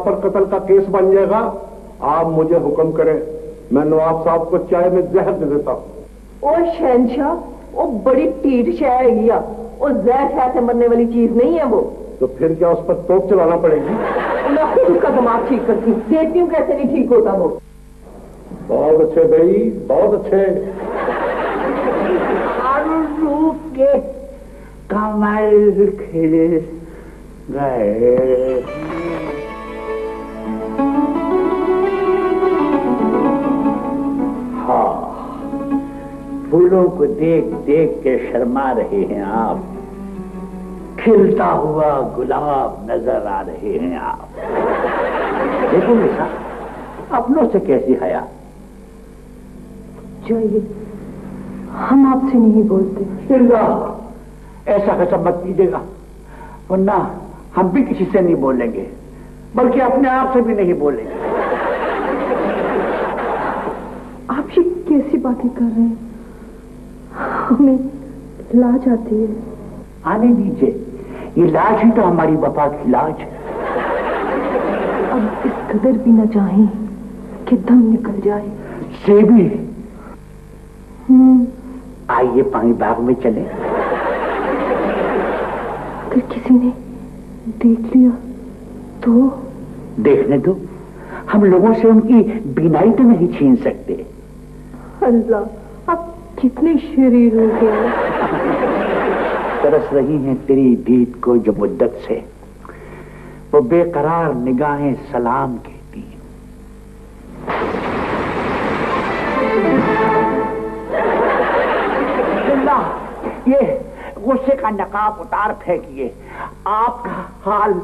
पर कत्ल का केस बन जाएगा। आप मुझे हुक्म करें, मैं नवाब साहब को चाय में जहर दे देता हूँ। ओ शहनशाह, वो बड़ी टीट शाह है गया, वो जहर शाह से मरने वाली चीज नहीं है वो। तो फिर क्या उस पर तोप चलाना पड़ेगी? मैं खुद उसका दिमाग ठीक करती हूँ, देखती हूँ कैसे नहीं ठीक होता वो। बहुत अच्छे भाई, बहुत अच्छे। के कमल खिल गए। हाँ, फूलों को देख देख के शर्मा रहे हैं आप, खिलता हुआ गुलाब नजर आ रहे हैं आप। देखो निशा, अपनों से कैसी हया। जाइए, हम आपसे नहीं बोलते। ऐसा कसम मत कीजिएगा, वरना हम भी किसी से नहीं बोलेंगे, बल्कि अपने आप से भी नहीं बोलेंगे। आप ये कैसी बातें कर रहे हैं? हमें लाज आती है। आने दीजिए, ये लाज ही तो हमारी वफा की लाज है। अब इस कदर भी न चाहें कि दम निकल जाए। से भी आइए पानी बाग में चले। अगर किसी ने देख लिया तो? देखने दो, हम लोगों से उनकी बीनाई तो नहीं छीन सकते। अल्लाह, आप कितने शरीर हो गए। तरस रही हैं तेरी दीद को जो मुद्दत से, वो बेकरार निगाहें सलाम कहती। ये गुस्से का नकाब उतार फेंकिए, आपका हाल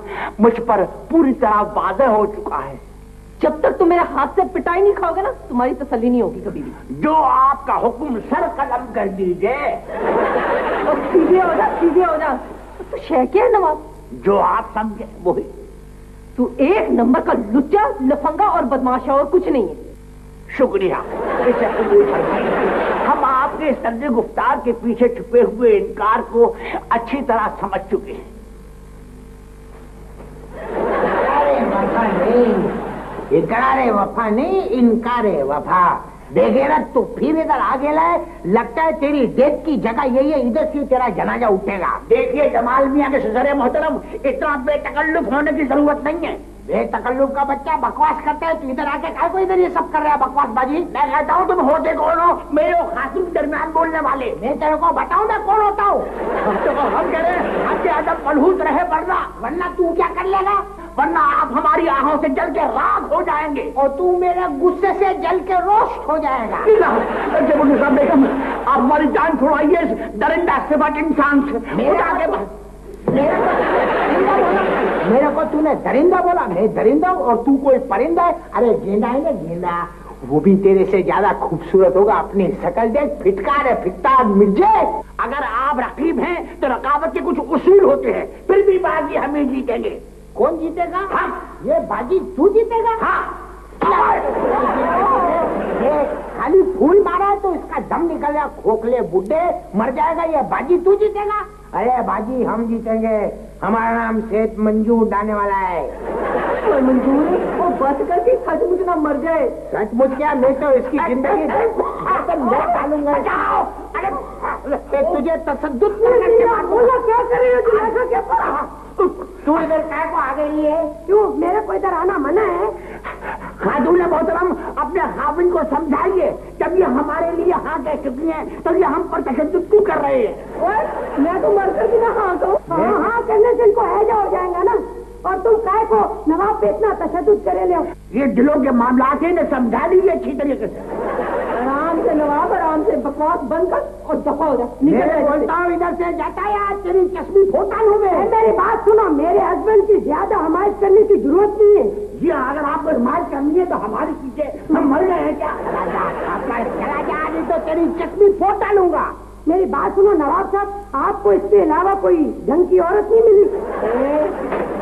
मुझ पर पूरी तरह वाज़ेह हो चुका है। जब तक तुम मेरे हाथ से पिटाई नहीं खाओगे ना, तुम्हारी तसल्ली नहीं होगी कभी भी। जो आपका हुक्म सर कलम कर दीजिए। और सीधे हो जा, सीधे हो जा। तो शह क्या है नवाब? जो आप समझे वही। तू एक नंबर का लुच्चा, लफंगा और बदमाश है, और कुछ नहीं है। शुक्रिया, इसे कबूल फरमाइए। हम आपके सर्द गुफ्तार के पीछे छुपे हुए इनकार को अच्छी तरह समझ चुके हैं। इकरारे वफा नहीं, इनकारे वफा। देखे ना तू फिर इधर आ गया है, लगता है तेरी डेथ की जगह यही है, इधर से तेरा जनाजा उठेगा। देखिए जमाल मियां के ससुरे मोहतरम, इतना बेतकल्लुफ होने की जरूरत नहीं है। बेतकल्लुफ का बच्चा बकवास करता है, तू इधर आके काय को इधर ये सब कर रहा है बकवास बाजी। मैं कहता हूँ तुम होते कौन हो मेरे और खासिम के दरमियान बोलने वाले? मैं तेरे को बताऊँ मैं कौन होता हूँ? हम कह रहे हैं आपके अदब मलहूस रहे, वरना तू क्या कर लेगा? वरना आप हमारी आहों से जल के राख हो जाएंगे और तू मेरे गुस्से से जल के रोस्ट हो जाएगा। बेगम, आप हमारी जान छुड़ाइए इस दरिंदा सिफत इंसान से। मेरे को तूने दरिंदा बोला? मैं दरिंदा हूँ और तू कोई परिंदा है? अरे गेंदा है ना गेंदा, वो भी तेरे से ज्यादा खूबसूरत होगा। अपनी शकल देख, फिटकार है, फिटकार मिर्जे। अगर आप रकीब हैं तो रकावत के कुछ उसूल होते हैं, फिर भी बाजी हमें जीतेंगे। कौन जीतेगा? हाँ। ये बाजी तू जीतेगा? हाँ। ये खाली फूल मारा है तो इसका दम निकल गया, खोखले बुड्ढे मर जाएगा। ये बाजी तू जीतेगा? अरे बाजी हम जीतेंगे, हमारा नाम सेठ मंजूर डालने वाला है। मंजूर वो बच करके सचमुच ना मर जाए। सचमुच क्या, मैं तो इसकी जिंदगी डालूंगा। अरे तुझे तसद्दुद बोला क्या करे, ऐसा क्या पड़ा? तू इधर काय को आ गई है? क्यों, मेरे को इधर आना मना है? खातून मोहतरम, अपने खाविन को समझाइए, जब ये हमारे लिए हाँ कह चुकी हैं तो ये हम पर तशद्दुद क्यों कर रहे हैं? मैं तो मरकर भी ना हाँ कहूँ, हाँ करने से इनको हैजा हो जाएगा ना। और तुम काय को नवाब पे इतना तशद्दुद करे ले? ये दिलों के मामलात है, इन्हें समझा लीजिए अच्छी तरीके से। आराम से नवाब, आराम से बकवास बंद कर और दफा हो जा। बोलता हूँ इधर से जाता है, आज तेरी चश्मी फोटा लूंगे। मेरी बात सुनो, मेरे हस्बैंड की ज्यादा हमायत करने की जरूरत नहीं है। जी अगर आपको हिमायत करनी है तो हमारी कीजिए, हम मर रहे हैं क्या? चला जा, नहीं तो तेरी चश्मी फोड़ डालूंगा। मेरी बात सुनो नवाब साहब, आपको इसके अलावा कोई ढंग की औरत नहीं मिली?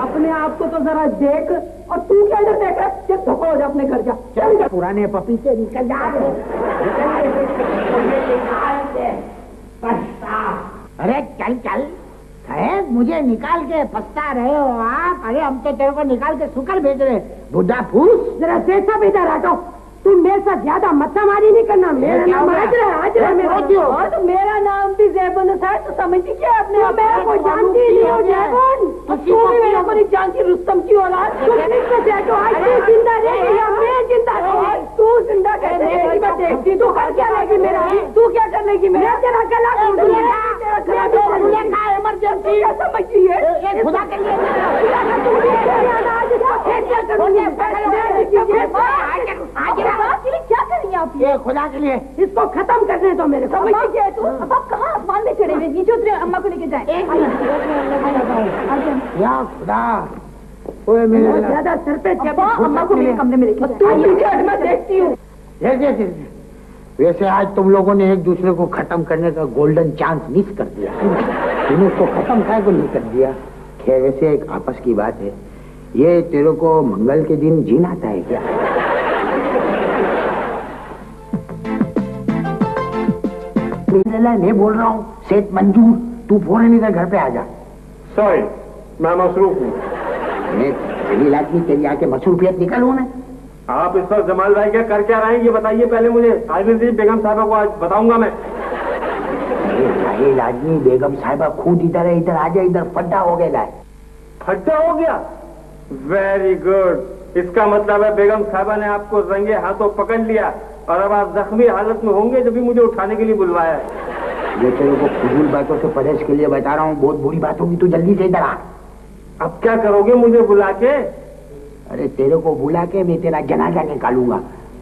अपने आप को तो जरा देख, और तू क्या इधर देख रहा है? चल धोखा हो जा, अपने घर जा। चल पुराने पपी से निकल जा। अरे चल चल, साहब मुझे निकाल के पछता रहे हो आप? अरे हम तो तेरे को निकाल के सुकर भेज रहे, बुढ़ा फूस। जरा से सब इधर हटो, तुम मेरे साथ ज्यादा मत्थामारी नहीं करना। मेरा नाम तो मेरा नाम भी ज़ैबुन है, तो समझती क्या अपने आप? मैं को जानती नहीं हूँ ज़ैबुन, तू भी मेरे को नहीं जानती। रुस्तम की औलाद, तू जिंदा रहेगी या मैं जिंदा रहेगी? तू जिंदा कैसे रहेगी मैं देखती। तू कर क्या लेगी मेरा? तू क्या कर लेगी मेरा? तेरा गला इमरजेंसी समझती है, खुदा के लिए क्या करेंगे आप? ये खुदा के लिए इसको खत्म करने दो मेरे को। तू अब आप कहाँ आसमान में चढ़े हुए? नीचे उतरे, अम्मा को लेके जाए। या खुदा, ओए मेरे ज्यादा सर पे अम्मा को मेरे कमरे में लेके जाए। मैं देखती हूँ। वैसे आज तुम लोगों ने एक दूसरे को खत्म करने का गोल्डन चांस मिस कर दिया। तुमने उसको खत्म काय को नहीं कर दिया? खैर वैसे एक आपस की बात है, ये तेरे को मंगल के दिन जीना आता है क्या? मैं बोल रहा हूँ सेठ मंजूर, तू फौरन इधर घर पे आ जा। सॉरी, मैं मसरूफ हूँ। मैं आदमी तेरी आके मसरूफियत निकालू ना। आप इस वक्त जमाल भाई क्या कर क्या रहे हैं ये बताइए पहले मुझे। आजमी बेगम साहबा को आज बताऊंगा मैं। अरे आदमी बेगम साहिबा खुद इधर है, इधर आ जा, इधर फड्डा हो गया है। फड्डा हो गया? वेरी गुड, इसका मतलब है बेगम साहबा ने आपको रंगे हाथों पकड़ लिया और अब आप जख्मी हालत में होंगे जब भी मुझे उठाने के लिए बुलवाया है। ये तेरे को फजूल बातों से परहेज के लिए बता रहा हूँ, बहुत बुरी बात होगी, तू जल्दी से इधर आ। अब क्या करोगे मुझे बुला के? अरे तेरे को बुला के मैं तेरा जनाजा निकालूंगा।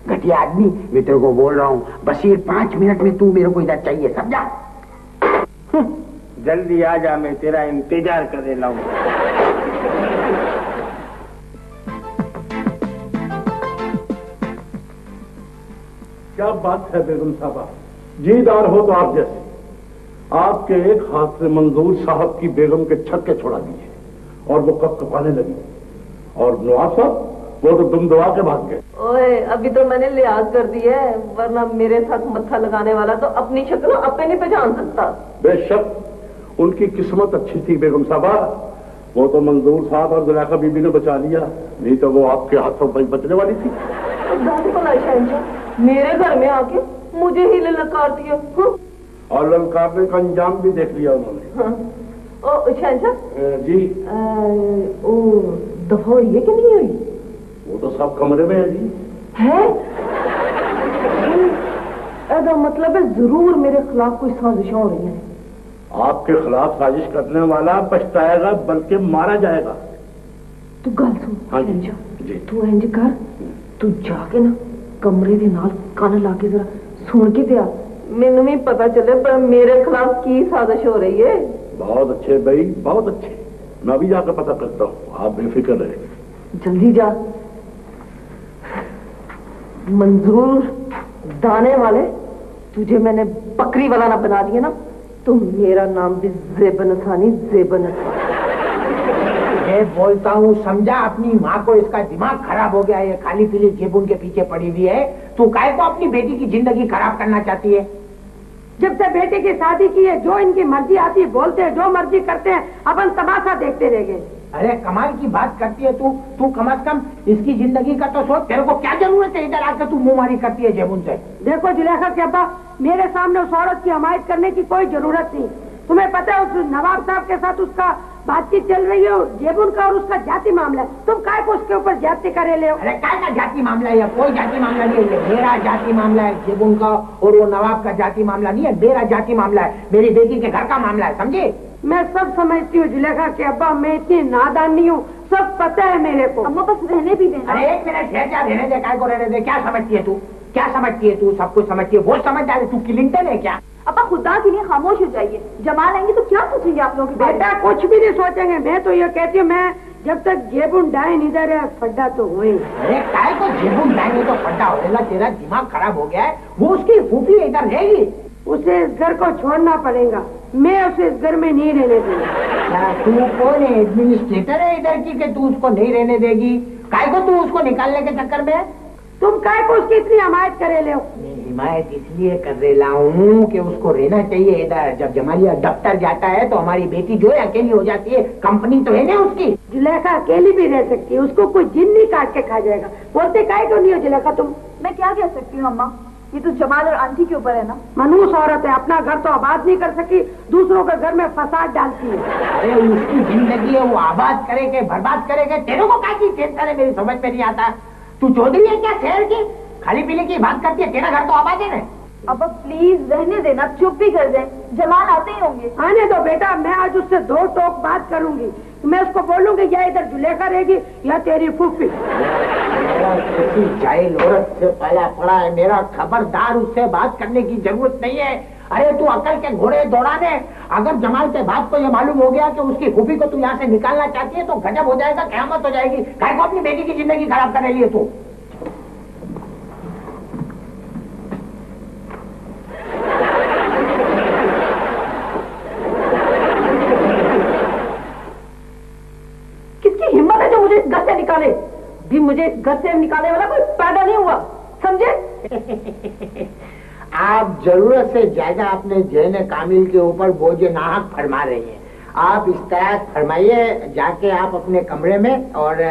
घटिया आदमी, मैं तेरे को बोल रहा हूँ बस ये 5 मिनट में तू मेरे को इधर चाहिए, समझा? जल्दी आ जा, मैं तेरा इंतजार करे लाऊं। क्या बात है बेगम साहबा, जीदार हो तो आप जैसे। आपके एक हाथ से मंजूर साहब की बेगम के छक्के छोड़ा दिए और वो कब कपाने लगी। और नवाब साहब वो तो दुम दबा के भाग गए। ओए अभी तो मैंने लिहाज कर दी है, वरना मेरे साथ मत्था लगाने वाला तो अपनी शक्ल अपने नहीं पहचान सकता। बेशक उनकी किस्मत अच्छी थी बेगम साहबा, वो तो मंजूर साहब और जुलेखा बीबी ने बचा लिया, नहीं तो वो आपके हाथों पर बचने वाली थी। मेरे घर में आके मुझे ही ललकार दिया और ललकारने का अंजाम भी देख लिया उन्होंने। ओ शहंशाह जी, ओ दफा हुई है कि नहीं हुई? वो तो सब कमरे में है जी। है? ऐसा मतलब है जरूर मेरे खिलाफ कोई साजिश हो रही है। आपके खिलाफ साजिश करने वाला पछताएगा बल्कि मारा जाएगा। तू गल सुन। हाँ जी, तू इंज कर, तू जाके ना कमरे के नाल कान ला के जरा सुन के दिया, मैनू भी पता चले पर मेरे खिलाफ की साजिश हो रही है। बहुत अच्छे भाई, बहुत अच्छे, मैं भी जाकर पता करता हूँ, आप बेफिक्र रहे। जल्दी जा। मंजूर दाने वाले, तुझे मैंने बकरी वाला ना बना दिया ना तो मेरा नाम भी ज़ेबन असानी ज़ेबन असानी। मैं बोलता हूँ समझा, अपनी माँ को इसका दिमाग खराब हो गया है, खाली पीली जेबुन के पीछे पड़ी हुई है। तू काहे को अपनी बेटी की जिंदगी खराब करना चाहती है? जब से बेटे की शादी की है, जो इनकी मर्जी आती है बोलते हैं, जो मर्जी करते हैं, अपन तमाशा देखते रह गए। अरे कमाल की बात करती है तू कम से कम इसकी जिंदगी का तो सोच। तेरे को क्या जरूरत है इधर आकर तू मुंहमारी करती है जेबुन से? देखो जुलेखा के अब्बा, मेरे सामने उस औरत की हमायत करने की कोई जरूरत नहीं। तुम्हें पता है उस नवाब साहब के साथ उसका बातचीत चल रही है, जेबुन का और उसका जाति मामला है। तुम काय को उसके ऊपर जाति करे ले? अरे काय का जाति मामला है? कोई जाति मामला नहीं है, ये मेरा जाति मामला है जेबुन का, और वो नवाब का जाति मामला नहीं है, मेरा जाति मामला है, मेरी बेटी के घर का मामला है, समझे? मैं सब समझती हूँ जुलेखा के अब्बा, मैं इतनी नादान नहीं हूँ, सब पता है मेरे को। अम्मा बस रहने भी देना। अरे एक मिनट ठहर जा, रहने दे, काय को रहने दे। क्या समझती है तू? क्या समझती है तू? सब कुछ समझती है, वो समझदार है, तू क्लिंटन है क्या? अपा खुदा के लिए खामोश हो जाइए, जमाल आएंगे तो क्या सोचेंगे आप लोग? बेटा कुछ भी नहीं सोचेंगे, मैं तो ये कहती हूँ, मैं जब तक जेबुन डाइन इधर है फड्डा तो हुए। अरे काय को जेबुन डाइन है तो फड्डा होगा? तेरा दिमाग खराब हो गया है, वो उसकी फूफी इधर रहेगी, उसे इस घर को छोड़ना पड़ेगा, मैं उसे इस घर में नहीं रहने दूंगी। तू कौन है? एडमिनिस्ट्रेटर है इधर की कि तू उसको नहीं रहने देगी? काय को तू उसको निकालने के चक्कर में? तुम काय को उसकी इतनी हमायत करे ले? हिमायत इसलिए कर रहा हूँ कि उसको रहना चाहिए इधर। जब जमालिया दफ्तर जाता है तो हमारी बेटी जो है अकेली हो जाती है, कंपनी तो है ना उसकी। जुलेखा अकेली भी रह सकती है, उसको कोई जिन नहीं काट के खा जाएगा। बोलते काहे क्यों नहीं हो जुलेखा तुम? मैं क्या कह सकती हूँ अम्मा, ये तो जमाल और आंटी के ऊपर है ना। मनहूस औरत है, अपना घर तो आबाद नहीं कर सकी, दूसरों के घर में फसाद डालती है। अरे उसकी जिंदगी है, वो आबाद करेगे बर्बाद करेगे, तेरे को क्या चीज टेंशन है? मेरी समझ में नहीं आता। तू चौधरी है क्या शहर की? खाली पीने की बात करती है, तेरा घर तो आबाद है ना। अब प्लीज रहने देना, चुप भी कर जाए, जमाल आते ही होंगे। आने दो बेटा, मैं आज उससे दो टोक बात करूंगी। मैं उसको बोलूंगी या इधर जुलेखा रहेगी या तेरी फूफी। ऐसी जाहिल औरत से पाला पड़ा है मेरा, खबरदार उससे बात करने की जरूरत नहीं है। अरे तू अकल के घोड़े दौड़ा दे। अगर जमाल के बाप को ये मालूम हो गया कि उसकी फूफी को तू यहाँ से निकालना चाहती है तो गजब हो जाएगा, क़यामत हो जाएगी। काय को अपनी बेटी की जिंदगी खराब करने लिए तू? किसकी हिम्मत है जो मुझे इस घर से निकाले? भी मुझे इस घर से निकालने वाला कोई पैदा नहीं हुआ, समझे? आप जरूरत से ज्यादा अपने जैन कामिल के ऊपर बोझ नाहक फरमा रही हैं। आप इस्तेयात फरमाइए, जाके आप अपने कमरे में, और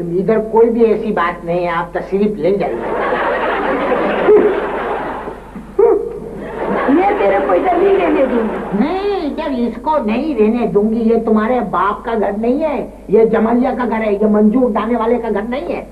इधर कोई भी ऐसी बात नहीं है, आप तशरीफ ले जाइए। मैं तेरे को इधर नहीं रहने दूंगी। नहीं, इधर इसको नहीं रहने दूंगी। ये तुम्हारे बाप का घर नहीं है, ये जमालिया का घर है, ये मंजूर उठाने वाले का घर नहीं है।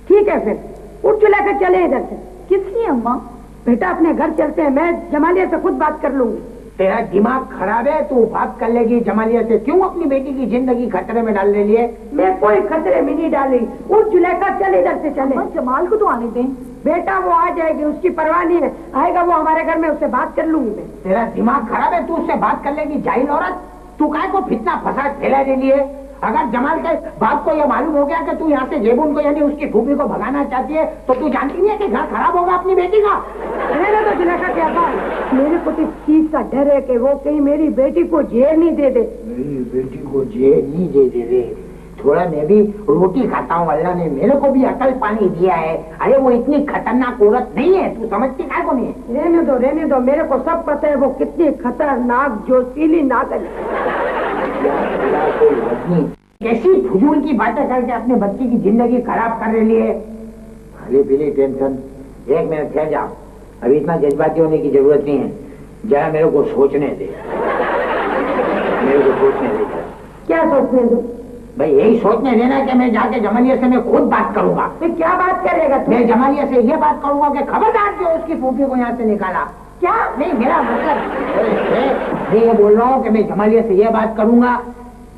ठीक है फिर, उठ चला कर चले इधर से। किस लिए अम्मा? बेटा अपने घर चलते हैं, मैं जमालिया से खुद बात कर लूंगी। तेरा दिमाग खराब है, तू बात कर लेगी जमालिया से? क्यों अपनी बेटी की जिंदगी खतरे में डालने लिए? मैं कोई खतरे में नहीं डाली। उठ जुलेखा, चल इधर से चले। जमाल को तो आने दें। बेटा वो आ जाएगी, उसकी परवाह नहीं है, आएगा वो हमारे घर में, उससे बात कर लूंगी मैं। तेरा दिमाग खराब है, तू उससे बात कर लेगी? जाहिल औरत, तू काय को फितना फसाद फैलाने लिए? अगर जमाल के बाप को यह मालूम हो गया कि तू यहाँ से जेबून को यानी उसकी फूफी को भगाना चाहती है तो तू जानती नहीं है कि घर खराब होगा अपनी बेटी का? मेरा तो जुलेखा क्या बात, मेरे को तो इस चीज का डर है कि वो कहीं मेरी बेटी को जेल नहीं दे दे। मेरी बेटी को जेल नहीं दे दे? थोड़ा मैं भी रोटी खाता हूँ, अल्लाह ने मेरे को भी अकल पानी दिया है। अरे वो इतनी खतरनाक औरत नहीं है, तू समझती क्या को नहीं है? रहने दो, मेरे को सब पता है वो कितनी खतरनाक जोशीली नाक है। कैसी फजूल की बातें करके अपने बच्चे की जिंदगी खराब कर रही है। खाली पीली टेंशन। एक मिनट ठहर जाओ, अभी इतना जज्बाती होने की जरूरत नहीं है, जरा मेरे को सोचने दे। मेरे को सोचने दे। क्या सोचने दो? भाई यही सोचने देना कि मैं जाके जमालिया से मैं खुद बात करूंगा। फिर क्या बात करेगा तू? मैं जमालिया से ये बात करूंगा कि खबरदार जो उसकी फूफी को यहाँ से निकाला। क्या? नहीं, मेरा मतलब मैं ये बोल रहा हूँ कि मैं जमालिया से ये बात करूंगा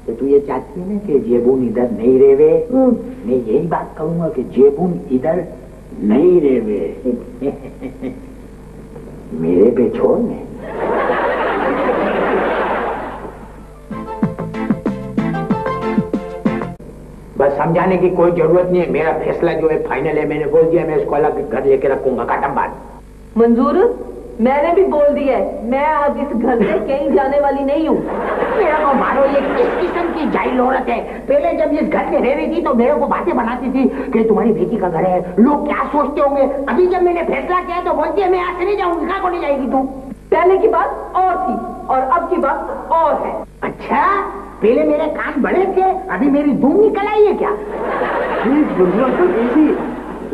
कि तू ये चाहती है ना कि जेबून इधर नहीं रेवे। मैं यही बात करूंगा कि जेबून इधर नहीं रेवे। मेरे पे छोड़ ने। बस समझाने की कोई जरूरत नहीं है, मेरा फैसला जो है फाइनल है। मैंने बोल दिया मैं इसको अलग घर लेके रखूंगा, खत्म बात। मंजूर, मैंने भी बोल दिया है, मैं अब इस घर से कहीं जाने वाली नहीं हूँ। मेरा को मारो, ये किस किस्म की जाहिल औरत है। पहले जब इस घर में रह रही थी तो मेरे को बातें बनाती थी कि तुम्हारी बेटी का घर है, लोग क्या सोचते होंगे। अभी जब मैंने फैसला किया तो बोलती है मैं यहाँ से नहीं जाऊंगी। कहाँ को नहीं जाएगी तू? पहले की बात और थी और अब की बात और है। अच्छा, पहले मेरे कान बड़े थे, अभी मेरी धूम निकल आई है क्या?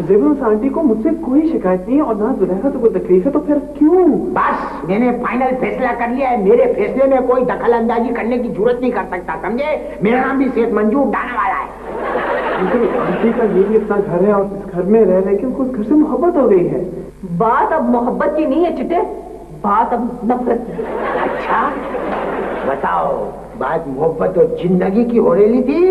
जेबून आंटी को मुझसे कोई शिकायत नहीं है और ना जुलेखा तो कोई तकलीफ है, तो फिर क्यों? बस मैंने फाइनल फैसला कर लिया है, मेरे फैसले में कोई दखल अंदाजी करने की जरूरत नहीं कर सकता, समझे? मेरा नाम भी सेठ मंजूर डाना वाला है। आंटी का ये भी इतना घर है और इस घर में रह रहे कि उनको उस घर से मोहब्बत हो गई है। बात अब मोहब्बत की नहीं है चिट्टे, बात अब नफरत की। अच्छा बताओ, बात मोहब्बत और जिंदगी की हो रही थी,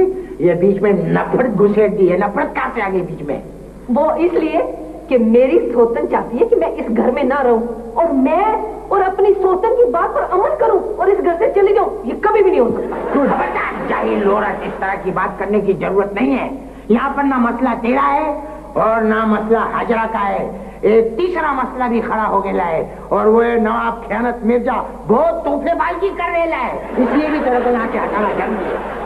ये बीच में नफरत घुसेड़ दी है। नफरत कहाँ से आ गई बीच में? वो इसलिए कि मेरी सोतन चाहती है कि मैं इस घर में ना रहूं और मैं और अपनी सोतन की बात पर अमल करूं और इस घर से चली जाऊं। ये कभी भी नहीं हो सकता। खबरदार जाहिल औरत, इस तरह की बात करने की जरूरत नहीं है। यहाँ पर ना मसला तेरा है और ना मसला हाजरा का है, एक तीसरा मसला भी खड़ा हो गया है और वो नवाब खयानत मिर्जा बहुत तोहफेबाजी कर रहा है, इसलिए भी तेरे को यहाँ से हटाना जरूरी है।